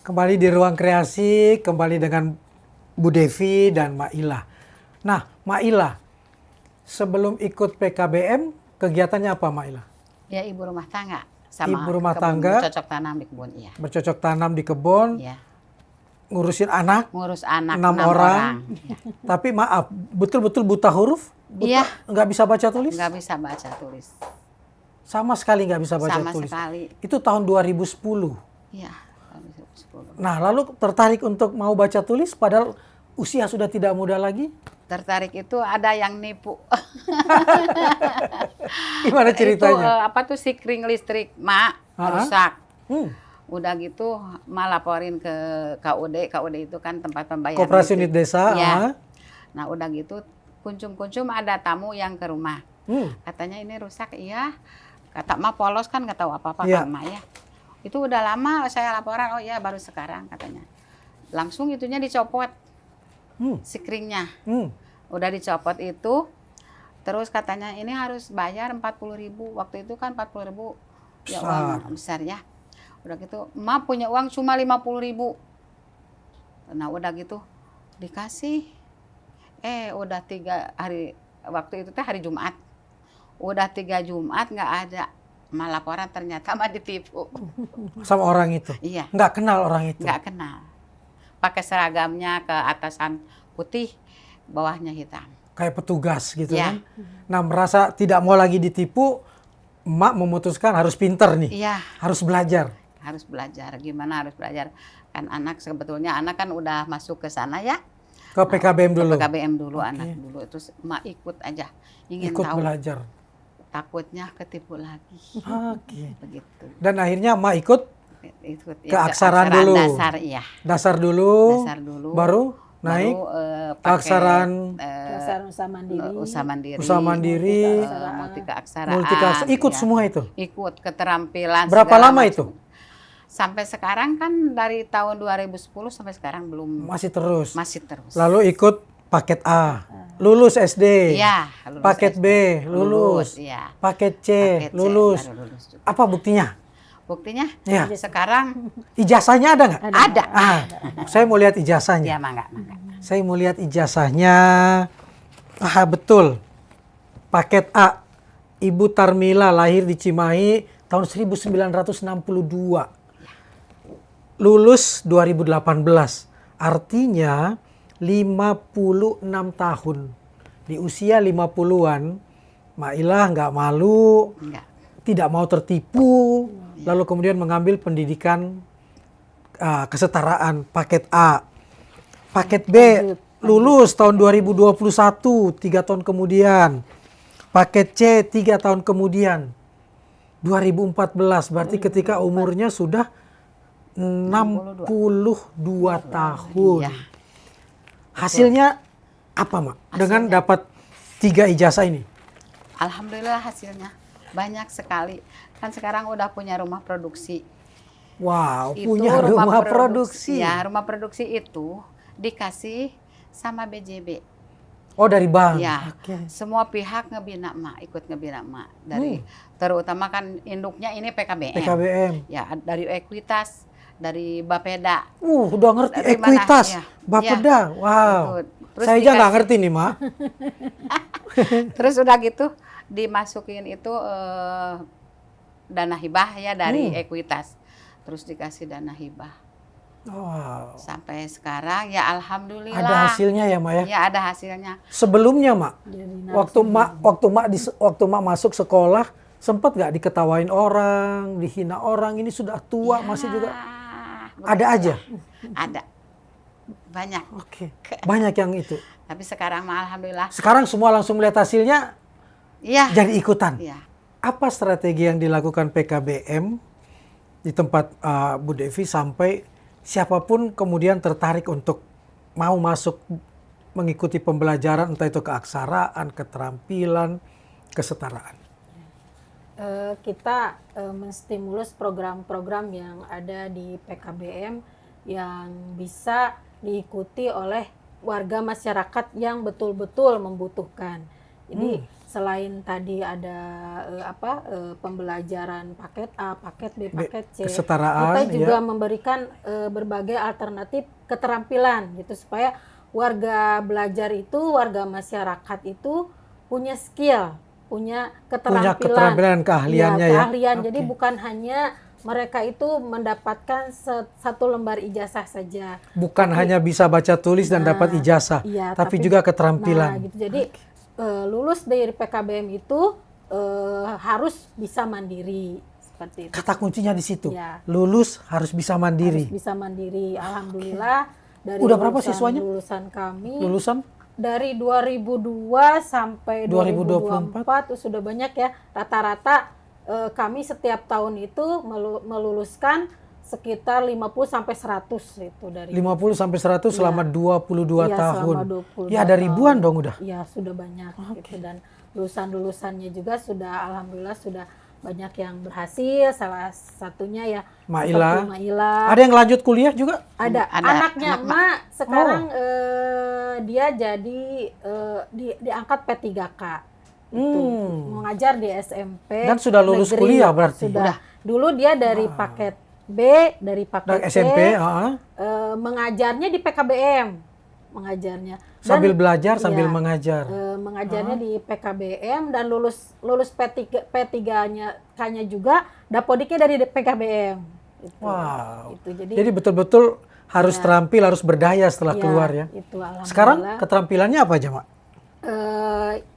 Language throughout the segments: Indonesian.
Kembali di Ruang Kreasi, kembali dengan Bu Devi dan Mak Ila. Nah, Mak Ila, sebelum ikut PKBM, kegiatannya apa Mak Ila? Ya, ibu rumah tangga. Sama Ibu rumah kebun, tangga. bercocok tanam di kebun, iya. Bercocok tanam di kebun, Iya. ngurusin anak, Ngurus anak 6 6 orang. Iya. Tapi maaf, betul-betul buta huruf? Iya. Nggak bisa baca tulis? Nggak bisa baca tulis. Sama sekali nggak bisa baca Sama tulis? sekali. Itu tahun 2010? Iya, tahun 2010. Nah, lalu tertarik untuk mau baca tulis padahal usia sudah tidak muda lagi? Tertarik itu ada yang nipu. Gimana ceritanya? Itu apa tuh sikring listrik, Mak, rusak. Udah gitu Mak laporin ke KUD. KUD itu kan tempat pembayaran Koperasi listrik. Unit Desa. Ya. Nah, udah gitu kuncung-kuncung ada tamu yang ke rumah. Katanya ini rusak, iya. Kata Mak polos kan nggak tahu apa-apa kan Mak ya. Itu udah lama saya laporan, oh iya baru sekarang katanya. Langsung itunya dicopot. Sikringnya. Udah dicopot itu, terus katanya ini harus bayar 40.000. Waktu itu kan 40.000 ya uang besar ya. Udah gitu, Mak punya uang cuma 50.000. Nah udah gitu dikasih. Udah 3 hari, waktu itu teh hari Jumat. Udah 3 Jumat nggak ada. Mak laporan ternyata Mak ditipu. Sama orang itu? Iya. Nggak kenal orang itu? Nggak kenal. Pakai seragamnya ke atasan putih, bawahnya hitam. Kayak petugas gitu Ya. kan? Nah merasa tidak mau lagi ditipu, Mak memutuskan harus pinter nih. Iya. Harus belajar. Harus belajar. Gimana harus belajar? Kan anak sebetulnya anak kan udah masuk ke sana ya. Ke PKBM dulu? Ke PKBM dulu, anak dulu. Terus Mak ikut aja. Ingin ikut tahu. belajar? Takutnya ketipu lagi. Oke. Begitu. Dan akhirnya Mak ikut Ikut, keaksaraan dulu? Dasar, iya. Dasar dulu? Dasar dulu. Baru naik? Baru, keaksaraan? Keaksaraan usaha mandiri. Usaha mandiri. Usaha mandiri. Multi keaksaraan. Multi keaksaraan. Ikut ya. semua itu? Ikut keterampilan. Berapa lama itu? Sampai sekarang kan dari tahun 2010 sampai sekarang belum. Masih terus? Masih terus. Lalu ikut paket A, lulus SD. Iya, lulus paket SD. B, lulus. Iya. Paket C, Paket C, lulus. baru lulus juga. Apa buktinya? Buktinya? Ya. Sekarang Ijazahnya ada nggak? ada. Saya mau lihat ijazahnya. Ya, mangga. Saya mau lihat ijazahnya. Betul. Paket A. Ibu Tarmila lahir di Cimahi tahun 1962. Lulus 2018. Artinya 56 tahun. Di usia 50-an, Mak Ila nggak malu, tidak mau tertipu, lalu kemudian mengambil pendidikan kesetaraan paket A. Paket B lulus tahun 2021, 3 tahun kemudian. Paket C 3 tahun kemudian. 2014 berarti ketika umurnya sudah 62 tahun. Iya. Hasilnya apa, Mak? Dengan dapat 3 ijazah ini? Alhamdulillah hasilnya banyak sekali. Kan sekarang udah punya rumah produksi. Wow, Itu punya rumah produksi. Ya, rumah produksi itu dikasih sama BJB. Oh, dari bank. Ya, Oke. semua pihak ngebina Mak, ikut ngebina Mak. Dari terutama kan induknya ini PKBM. PKBM. Ya, dari Ekuitas, dari Bapeda. Udah ngerti Dari mana? Ekuitas, Ya. Bapeda. Wow. Terus Saya aja nggak ngerti nih, Mak. Terus udah gitu dimasukin itu dana hibah ya dari Ekuitas. Terus dikasih dana hibah. Wow. Sampai sekarang ya alhamdulillah. Ada hasilnya ya, Mak ya? Ya ada hasilnya. Sebelumnya, Mak, waktu Mak masuk sekolah, sempat nggak diketawain orang, dihina orang, ini sudah tua Ya, masih juga begitu ada aja? Ada. Banyak. Oke. Banyak yang itu. Tapi sekarang mah alhamdulillah. Sekarang semua langsung melihat hasilnya Iya. jadi ikutan. Iya. Apa strategi yang dilakukan PKBM di tempat Bu Devi sampai siapapun kemudian tertarik untuk mau masuk mengikuti pembelajaran entah itu keaksaraan, keterampilan, kesetaraan? Kita menstimulus program-program yang ada di PKBM yang bisa diikuti oleh warga masyarakat yang betul-betul membutuhkan. Jadi selain tadi ada pembelajaran paket A, paket B, paket C, kesetaraan, kita juga ya. memberikan berbagai alternatif keterampilan gitu supaya warga belajar itu, warga masyarakat itu punya skill, punya keterampilan, keahliannya ya. keahlian. Jadi Oke. bukan hanya mereka itu mendapatkan satu lembar ijazah saja. Bukan hanya bisa baca tulis dan dapat ijazah, Iya, tapi juga keterampilan. Nah, gitu. Jadi lulus dari PKBM itu harus bisa mandiri seperti itu. Kata kuncinya di situ. Ya. Lulus harus bisa mandiri. Harus bisa mandiri. Alhamdulillah dari Udah berapa siswanya? lulusan kami Lulusan dari 2002 sampai 2024 tuh sudah banyak ya. Rata-rata kami setiap tahun itu meluluskan sekitar 50 sampai 100 itu dari 50 sampai 100 selama 22 Iya, tahun. selama 22 Ya ada ribuan dong udah. Ya sudah banyak gitu, dan lulusan-lulusannya juga sudah alhamdulillah sudah banyak yang berhasil, salah satunya ya Maila. seperti Maila. Ada yang lanjut kuliah juga? Ada. Ada. Anaknya Anak Mak sekarang dia jadi diangkat P3K. Itu mengajar di SMP. Dan sudah lulus negeri. kuliah berarti? Sudah. Dulu dia dari paket B, dari paket Dari C, SMP, mengajarnya di PKBM, mengajarnya. Dan, sambil belajar sambil iya, mengajar. mengajarnya di PKBM dan lulus P3-nya kanya juga, dapodiknya dari PKBM. Gitu. Wow. Itu Jadi betul-betul harus terampil, harus berdaya setelah keluar ya. Itu alhamdulillah. Sekarang keterampilannya apa aja, Mak?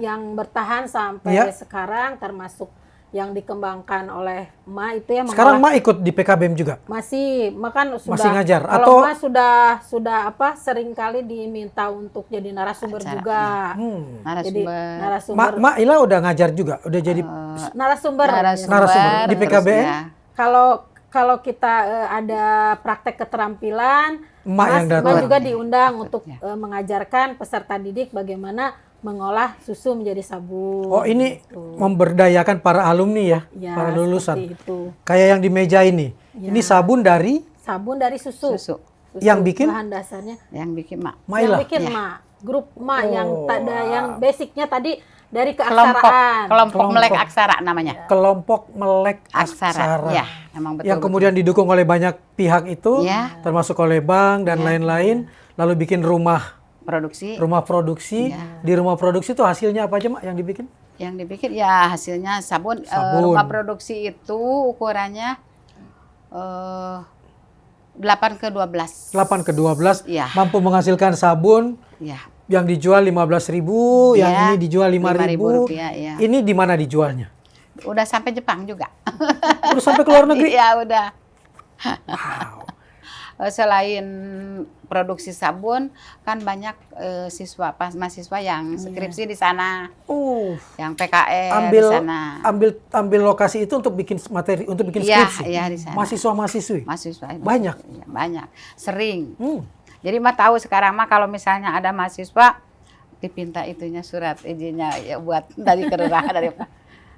Yang bertahan sampai sekarang termasuk yang dikembangkan oleh Ma itu ya. Sekarang Ma ikut di PKBM juga? Masih, makan sudah. Masih ngajar? Kalau Atau Ma sudah sering kali diminta untuk jadi narasumber juga. Jadi narasumber. Ma Ila udah ngajar juga? Udah jadi narasumber di PKBM? Ya. Kalau kita ada praktek keterampilan, Ma yang datang. Ma juga diundang untuk mengajarkan peserta didik bagaimana mengolah susu menjadi sabun. Oh, ini memberdayakan para alumni ya, Ya, para lulusan. seperti itu. Kayak yang di meja ini. Ini sabun dari Susu. yang bikin Bahan dasarnya Yang bikin Mak. Maila. yang bikin Ma, grup Ma yang yang basicnya tadi dari Kelompok keaksaraan. melek aksara namanya. Kelompok melek Aksara. aksara. Ya, emang betul. Yang kemudian didukung oleh banyak pihak itu, Ya. termasuk oleh bank dan lain-lain, lalu bikin rumah produksi. produksi. Di rumah produksi itu hasilnya apa aja, Mak, yang dibikin? Yang dibikin ya hasilnya sabun. Sabun. Rumah produksi itu ukurannya 8x12. 8x12 Iya. mampu menghasilkan sabun Ya. yang dijual 15.000, yang Iya, ini dijual 5.000. Rp5.000, ya. Ini di mana dijualnya? Udah sampai Jepang juga. Udah sampai ke luar negeri? Iya, udah. Wow. Selain produksi sabun, kan banyak mahasiswa yang skripsi di sana, yang PKL di sana. Ambil lokasi itu untuk bikin materi, untuk bikin Iya, skripsi. iya, di sana. Mahasiswa-mahasiswi. Banyak. Iya, banyak. Sering. Jadi mah tahu sekarang mah kalau misalnya ada mahasiswa dipinta itunya surat izinnya ya buat dari kelurahan dari apa.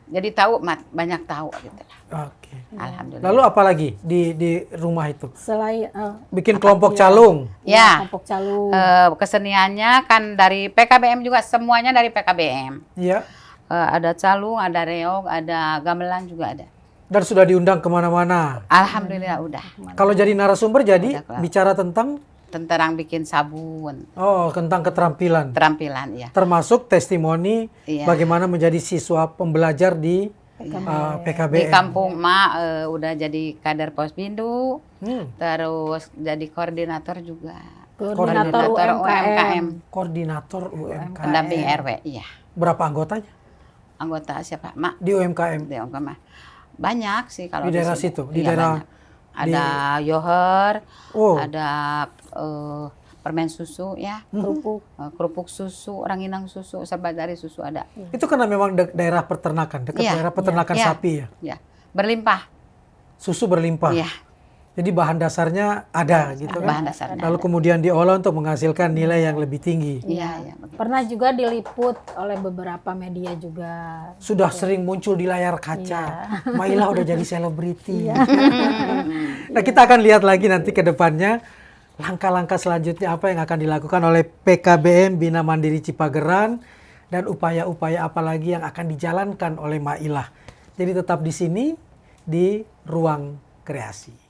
Jadi tahu banyak tahu gitu lah. Oke. Alhamdulillah. Lalu apa lagi di rumah itu? Selain Bikin kelompok calung. Ya. kelompok calung. Keseniannya kan dari PKBM juga, semuanya dari PKBM. Iya. Ada calung, ada reog, ada gamelan juga ada. Dan sudah diundang kemana-mana. Alhamdulillah udah. Kalau jadi narasumber jadi Udah kelar. bicara tentang Tentang bikin sabun, tentang keterampilan. keterampilan ya. Termasuk testimoni Iya. bagaimana menjadi siswa pembelajar di Di PKBM. kampung Ma udah jadi kader Posbindu, Hmm. terus jadi koordinator juga. Koordinator UMKM. Koordinator UMKM. Pendamping RW, iya. Berapa anggotanya Anggota siapa? Ma, di UMKM? di UMKM. Banyak sih kalau Di daerah sini. situ, di Iya, daerah banyak. Ada yoher, Oh. ada permen susu ya, kerupuk susu, ranginang susu, serba dari susu ada. Itu karena memang daerah peternakan, dekat Iya, daerah peternakan iya. sapi ya. Ya, berlimpah. Susu berlimpah. Iya, Jadi bahan dasarnya ada gitu kan. bahan dasarnya. Lalu kemudian diolah untuk menghasilkan nilai yang lebih tinggi. Iya, iya. begitu. Pernah juga diliput oleh beberapa media juga. Sudah sering muncul di layar kaca. Maila udah jadi selebriti. Nah, kita akan lihat lagi nanti ke depannya langkah-langkah selanjutnya apa yang akan dilakukan oleh PKBM Bina Mandiri Cipageran dan upaya-upaya apa lagi yang akan dijalankan oleh Mailah. Jadi tetap di sini di Ruang Kreasi.